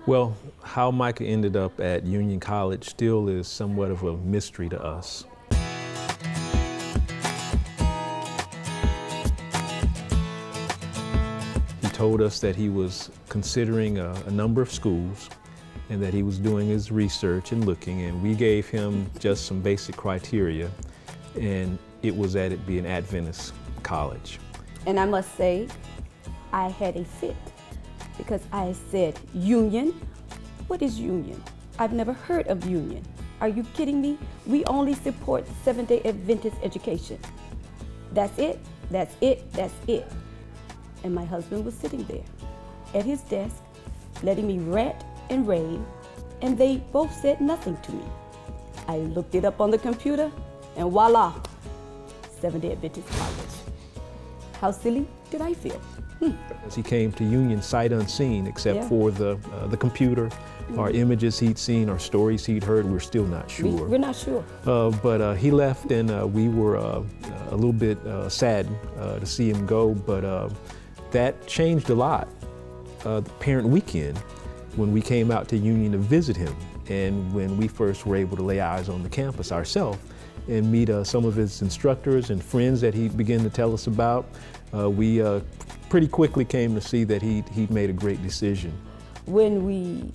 Well, how Micah ended up at Union College still is somewhat of a mystery to us. He told us that he was considering a number of schools and that he was doing his research and looking, and we gave him just some basic criteria, and it was that it be an Adventist college. And I must say, I had a fit because I said, Union? What is Union? I've never heard of Union. Are you kidding me? We only support Seventh-day Adventist education. That's it, that's it, that's it. And my husband was sitting there at his desk, letting me rant and rave, and they both said nothing to me. I looked it up on the computer, and voila, Seventh-day Adventist College. How silly did I feel? As he came to Union sight unseen, except for the computer, our images he'd seen, our stories he'd heard, we're still not sure. We're not sure. But he left, and we were a little bit saddened to see him go, but that changed a lot. The parent weekend, when we came out to Union to visit him, and when we first were able to lay eyes on the campus ourselves and meet some of his instructors and friends that he began to tell us about, we pretty quickly came to see that he'd made a great decision. When we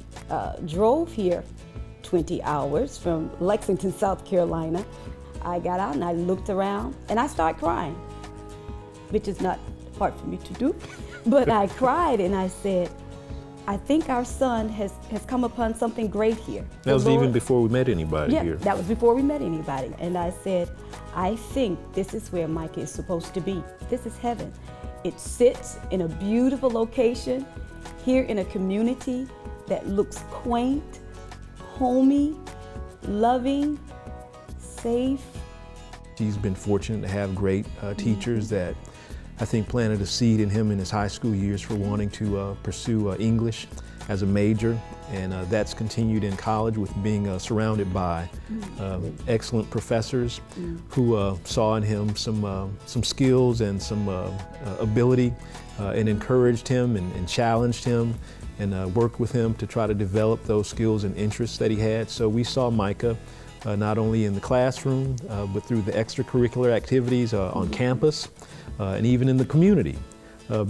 drove here 20 hours from Lexington, South Carolina, I got out and I looked around and I started crying, which is not hard for me to do, but I cried and I said, I think our son has come upon something great here. That was even before we met anybody here. Yeah, that was before we met anybody. And I said, I think this is where Micah is supposed to be. This is heaven. It sits in a beautiful location here in a community that looks quaint, homey, loving, safe. He's been fortunate to have great teachers that I think planted a seed in him in his high school years for wanting to pursue English as a major, and that's continued in college with being surrounded by excellent professors who saw in him some skills and some ability and encouraged him and challenged him and worked with him to try to develop those skills and interests that he had. So we saw Micah not only in the classroom, but through the extracurricular activities on campus, and even in the community,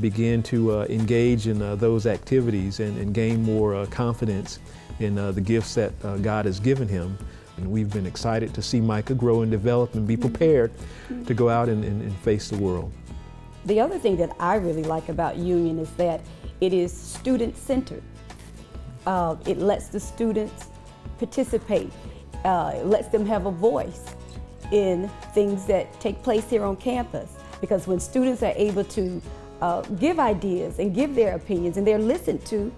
begin to engage in those activities and gain more confidence in the gifts that God has given him. And we've been excited to see Micah grow and develop and be prepared to go out and face the world. The other thing that I really like about Union is that it is student-centered. It lets the students participate. It lets them have a voice in things that take place here on campus. Because when students are able to give ideas and give their opinions and they're listened to,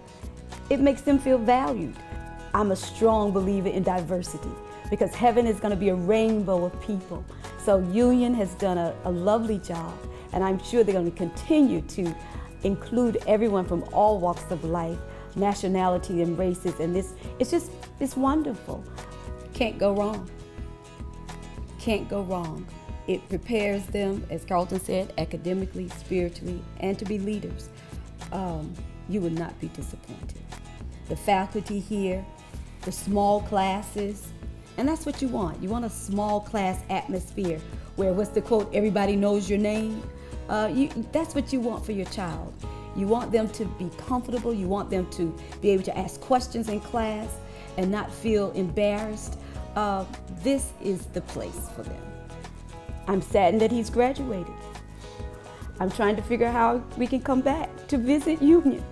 it makes them feel valued. I'm a strong believer in diversity because heaven is going to be a rainbow of people. So Union has done a lovely job, and I'm sure they're going to continue to include everyone from all walks of life, nationality and races, and it's wonderful. Can't go wrong. Can't go wrong. It prepares them, as Carlton said, academically, spiritually, and to be leaders. You would not be disappointed. The faculty here, the small classes, and that's what you want. You want a small class atmosphere where, what's the quote, everybody knows your name. That's what you want for your child. You want them to be comfortable. You want them to be able to ask questions in class and not feel embarrassed. This is the place for them. I'm saddened that he's graduated. I'm trying to figure out how we can come back to visit Union.